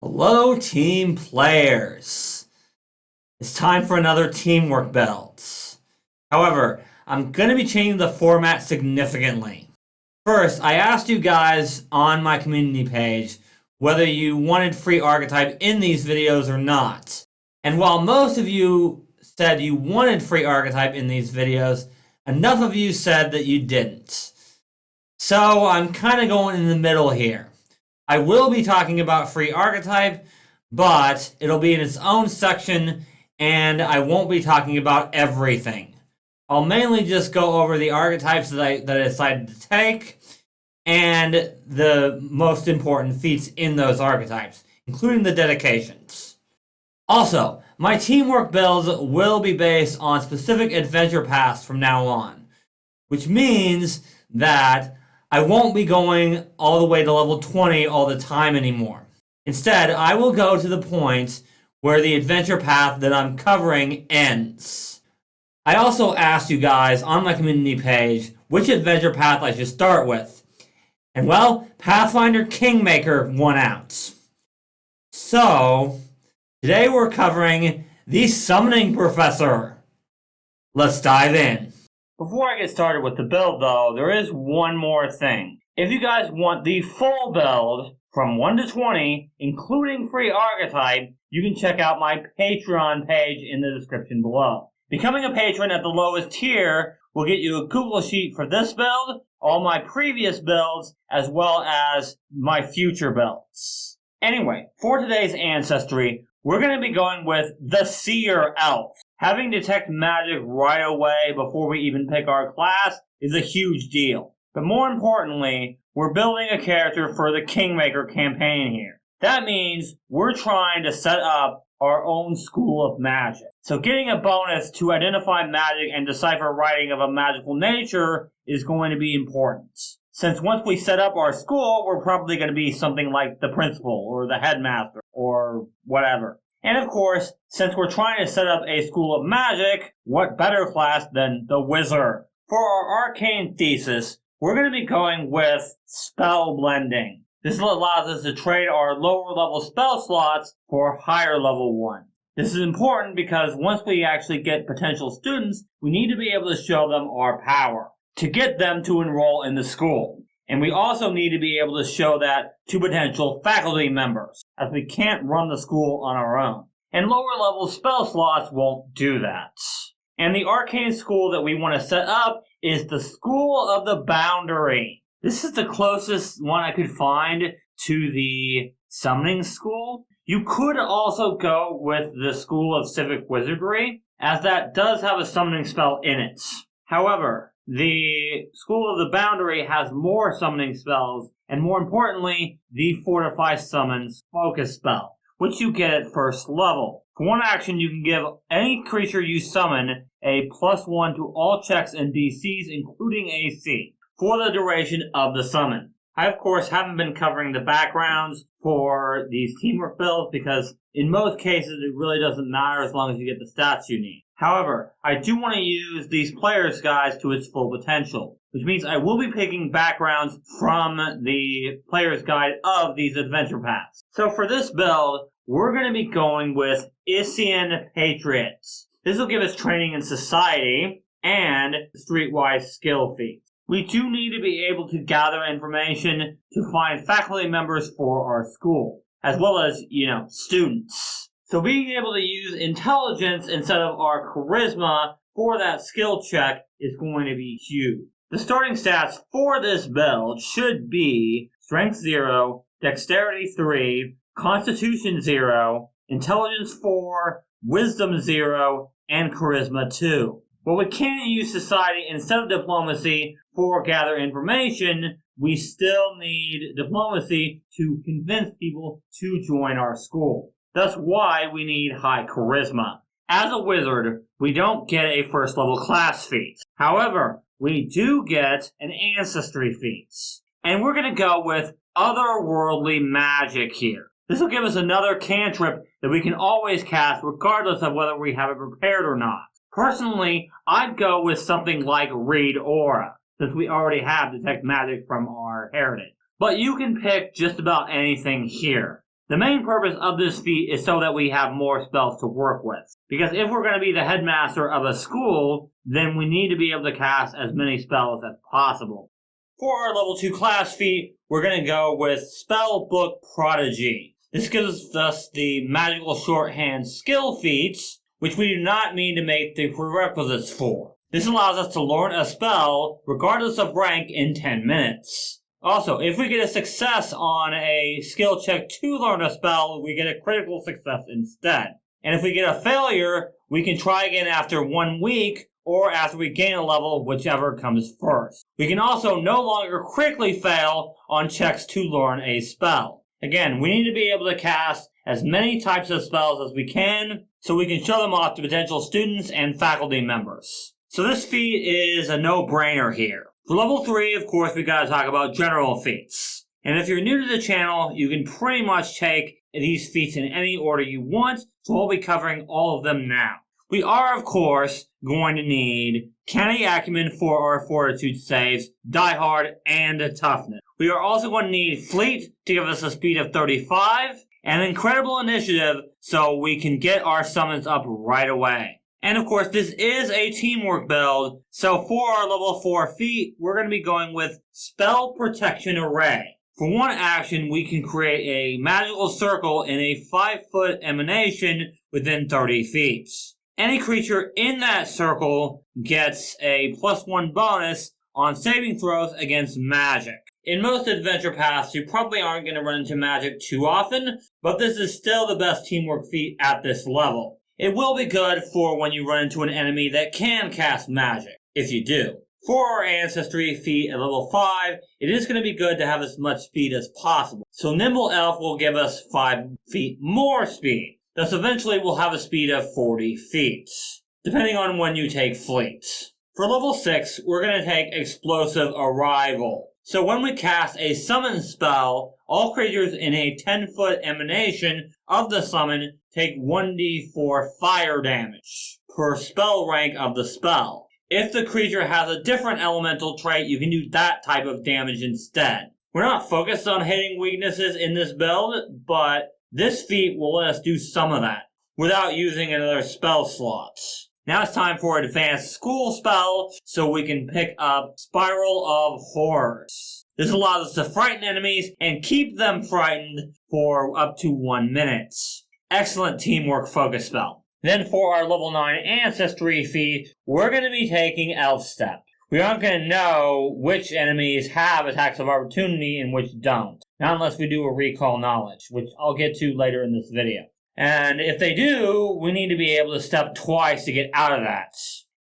Hello, team players. It's time for another teamwork build. However, I'm going to be changing the format significantly. First, I asked you guys on my community page whether you wanted free archetype in these videos or not. And while most of you said you wanted free archetype in these videos, enough of you said that you didn't. So I'm kind of going in the middle here. I will be talking about free archetype, but it'll be in its own section, and I won't be talking about everything. I'll mainly just go over the archetypes that I decided to take, and the most important feats in those archetypes, including the dedications. Also, my teamwork builds will be based on specific adventure paths from now on, which means that I won't be going all the way to level 20 all the time anymore. Instead, I will go to the point where the adventure path that I'm covering ends. I also asked you guys on my community page which adventure path I should start with. And well, Pathfinder Kingmaker won out. So, today we're covering the Summoning Professor. Let's dive in. Before I get started with the build, though, there is one more thing. If you guys want the full build from 1 to 20, including free archetype, you can check out my Patreon page in the description below. Becoming a patron at the lowest tier will get you a Google Sheet for this build, all my previous builds, as well as my future builds. Anyway, for today's ancestry, we're going to be going with the Seer Elf. Having detect magic right away before we even pick our class is a huge deal. But more importantly, we're building a character for the Kingmaker campaign here. That means we're trying to set up our own school of magic. So getting a bonus to identify magic and decipher writing of a magical nature is going to be important. Since once we set up our school, we're probably going to be something like the principal or the headmaster or whatever. And of course, since we're trying to set up a school of magic, what better class than the wizard? For our arcane thesis, we're going to be going with spell blending. This allows us to trade our lower level spell slots for higher level ones. This is important because once we actually get potential students, we need to be able to show them our power to get them to enroll in the school. And we also need to be able to show that to potential faculty members, as we can't run the school on our own. And lower level spell slots won't do that. And the arcane school that we want to set up is the School of the Boundary. This is the closest one I could find to the Summoning School. You could also go with the School of Civic Wizardry, as that does have a summoning spell in it. However, the School of the Boundary has more summoning spells, and more importantly, the Fortify Summons focus spell, which you get at first level. For one action, you can give any creature you summon a +1 to all checks and DCs, including AC, for the duration of the summon. I, of course, haven't been covering the backgrounds for these teamwork builds because in most cases it really doesn't matter as long as you get the stats you need. However, I do want to use these players' guides to its full potential, which means I will be picking backgrounds from the player's guide of these adventure paths. So for this build, we're going to be going with Isian Patriots. This will give us training in society and streetwise skill feats. We do need to be able to gather information to find faculty members for our school, as well as, students. So being able to use intelligence instead of our charisma for that skill check is going to be huge. The starting stats for this build should be Strength 0, Dexterity 3, Constitution 0, Intelligence 4, Wisdom 0, and Charisma 2. But we can't use society instead of diplomacy for gather information. We still need diplomacy to convince people to join our school. That's why we need high charisma. As a wizard, we don't get a first level class feat. However, we do get an ancestry feat. And we're going to go with otherworldly magic here. This will give us another cantrip that we can always cast regardless of whether we have it prepared or not. Personally, I'd go with something like Read Aura, since we already have Detect Magic from our heritage. But you can pick just about anything here. The main purpose of this feat is so that we have more spells to work with. Because if we're going to be the headmaster of a school, then we need to be able to cast as many spells as possible. For our level 2 class feat, we're going to go with Spellbook Prodigy. This gives us the magical shorthand skill feats, which we do not need to make the prerequisites for. This allows us to learn a spell, regardless of rank, in 10 minutes. Also, if we get a success on a skill check to learn a spell, we get a critical success instead. And if we get a failure, we can try again after 1 week, or after we gain a level, whichever comes first. We can also no longer critically fail on checks to learn a spell. Again, we need to be able to cast as many types of spells as we can, so we can show them off to potential students and faculty members. So this feat is a no-brainer here. For level 3, of course, we gotta talk about general feats. And if you're new to the channel, you can pretty much take these feats in any order you want, so we'll be covering all of them now. We are, of course, going to need Canny Acumen for our Fortitude saves, Die Hard, and Toughness. We are also going to need Fleet to give us a speed of 35, and Incredible Initiative so we can get our summons up right away. And of course, this is a teamwork build, so for our level 4 feat, we're going to be going with Spell Protection Array. For one action, we can create a magical circle in a 5-foot emanation within 30 feet. Any creature in that circle gets a +1 bonus on saving throws against magic. In most adventure paths, you probably aren't going to run into magic too often, but this is still the best teamwork feat at this level. It will be good for when you run into an enemy that can cast magic, if you do. For our Ancestry feat at level 5, it is going to be good to have as much speed as possible. So Nimble Elf will give us 5 feet more speed. Thus eventually we'll have a speed of 40 feet, depending on when you take Fleet. For level 6, we're going to take Explosive Arrival. So when we cast a summon spell, all creatures in a 10-foot emanation of the summon take 1d4 fire damage per spell rank of the spell. If the creature has a different elemental trait, you can do that type of damage instead. We're not focused on hitting weaknesses in this build, but this feat will let us do some of that without using another spell slot. Now it's time for Advanced School Spell, so we can pick up Spiral of Horrors. This allows us to frighten enemies and keep them frightened for up to 1 minute. Excellent teamwork focus spell. Then for our level 9 Ancestry feat, we're going to be taking Elf Step. We aren't going to know which enemies have attacks of opportunity and which don't. Not unless we do a recall knowledge, which I'll get to later in this video. And if they do, we need to be able to step twice to get out of that.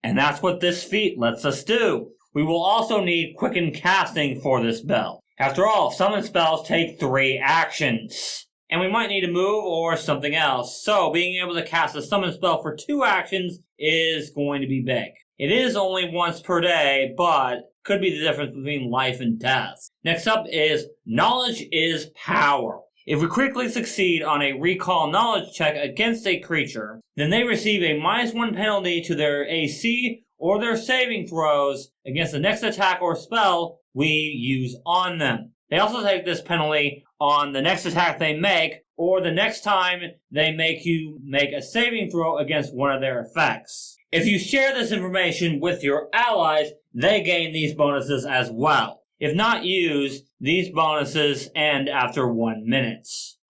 And that's what this feat lets us do. We will also need Quicken Casting for this build. After all, summon spells take 3 actions. And we might need to move or something else. So being able to cast a summon spell for 2 actions is going to be big. It is only once per day, but could be the difference between life and death. Next up is Knowledge is Power. If we critically succeed on a recall knowledge check against a creature, then they receive a -1 penalty to their AC or their saving throws against the next attack or spell we use on them. They also take this penalty on the next attack they make, or the next time they make you make a saving throw against one of their effects. If you share this information with your allies, they gain these bonuses as well. If not used, these bonuses end after 1 minute.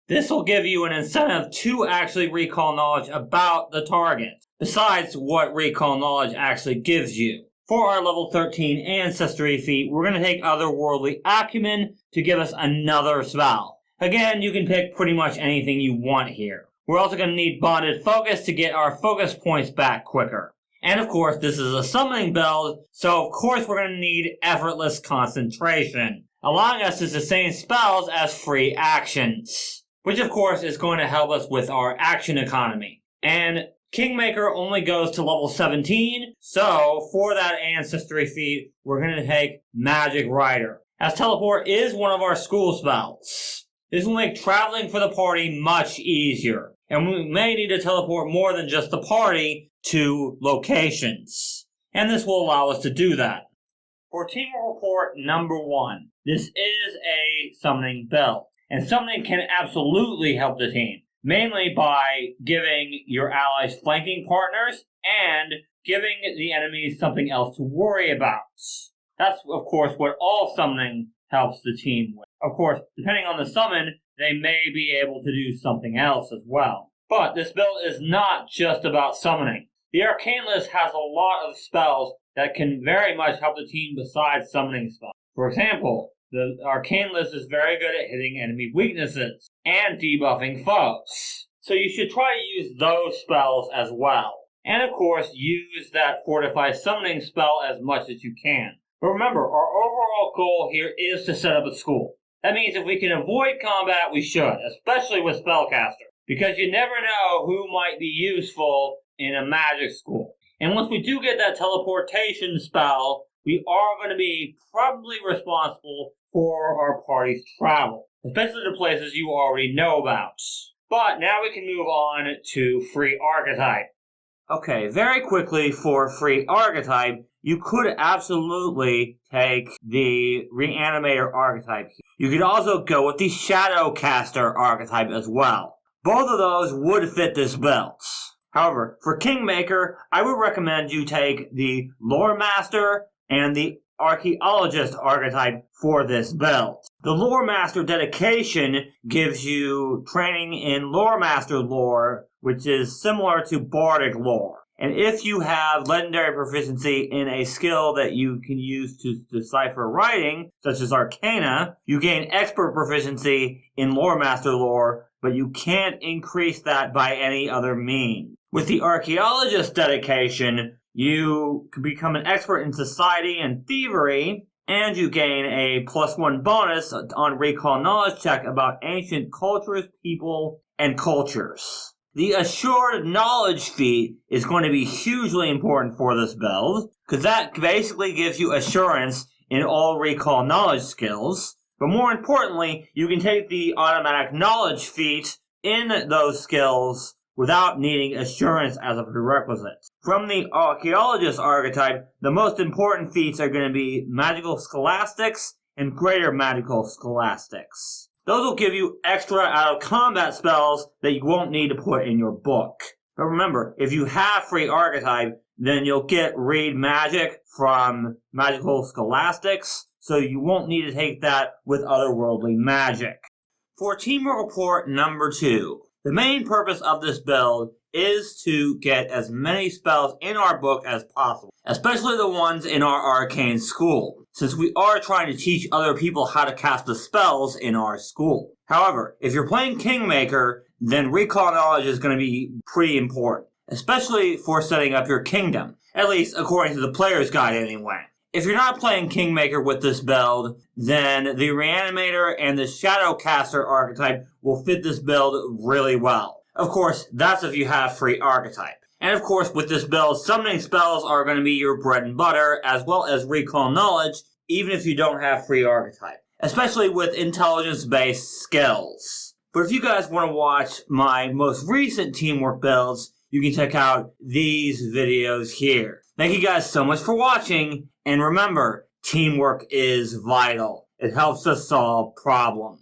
This will give you an incentive to actually recall knowledge about the target, besides what recall knowledge actually gives you. For our level 13 Ancestry feat, we're going to take Otherworldly Acumen to give us another spell. Again, you can pick pretty much anything you want here. We're also going to need Bonded Focus to get our focus points back quicker. And of course, this is a summoning build, so of course we're going to need Effortless Concentration, allowing us to sustain spells as free actions, which of course is going to help us with our action economy. And Kingmaker only goes to level 17, so for that Ancestry feat, we're going to take Magic Rider, as Teleport is one of our school spells. This will make traveling for the party much easier, and we may need to teleport more than just the party to locations, and this will allow us to do that. For Team Report number 1, this is a summoning build, And summoning can absolutely help the team, mainly by giving your allies flanking partners and giving the enemies something else to worry about. That's, of course, what all summoning helps the team with. Of course, depending on the summon, they may be able to do something else as well. But this build is not just about summoning. The Arcane list has a lot of spells that can very much help the team besides summoning spells. For example, the Arcane list is very good at hitting enemy weaknesses and debuffing foes. So you should try to use those spells as well. And of course, use that Fortify Summoning spell as much as you can. But remember, our overall goal here is to set up a school. That means if we can avoid combat, we should, especially with Spellcaster, because you never know who might be useful in a magic school. And once we do get that teleportation spell, we are going to be probably responsible for our party's travel, especially the places you already know about. But now we can move on to free Archetype. Okay, very quickly for free Archetype, you could absolutely take the Reanimator Archetype. You could also go with the Shadowcaster Archetype as well. Both of those would fit this build. However, for Kingmaker, I would recommend you take the Lore Master and the Archaeologist archetype for this build. The Lore Master dedication gives you training in Lore Master lore, which is similar to Bardic lore. And if you have legendary proficiency in a skill that you can use to decipher writing, such as Arcana, you gain expert proficiency in Lore Master lore, but you can't increase that by any other means. With the Archaeologist dedication, you can become an expert in society and thievery, and you gain a +1 bonus on recall knowledge check about ancient cultures, people, and cultures. The Assured Knowledge feat is going to be hugely important for this build, because that basically gives you assurance in all recall knowledge skills. But more importantly, you can take the automatic knowledge feat in those skills without needing assurance as a prerequisite. From the Archaeologist archetype, the most important feats are going to be Magical Scholastics and Greater Magical Scholastics. Those will give you extra out-of-combat spells that you won't need to put in your book. But remember, if you have free Archetype, then you'll get Read Magic from Magical Scholastics, so you won't need to take that with otherworldly magic. For Teamwork Report number 2, the main purpose of this build is to get as many spells in our book as possible, especially the ones in our arcane school, since we are trying to teach other people how to cast the spells in our school. However, if you're playing Kingmaker, then recall knowledge is going to be pretty important, especially for setting up your kingdom, at least according to the player's guide anyway. If you're not playing Kingmaker with this build, then the Reanimator and the Shadowcaster archetype will fit this build really well. Of course, that's if you have free Archetype. And of course, with this build, summoning spells are going to be your bread and butter, as well as recall knowledge, even if you don't have free Archetype, especially with intelligence-based skills. But if you guys want to watch my most recent teamwork builds, you can check out these videos here. Thank you guys so much for watching, and remember, teamwork is vital. It helps us solve problems.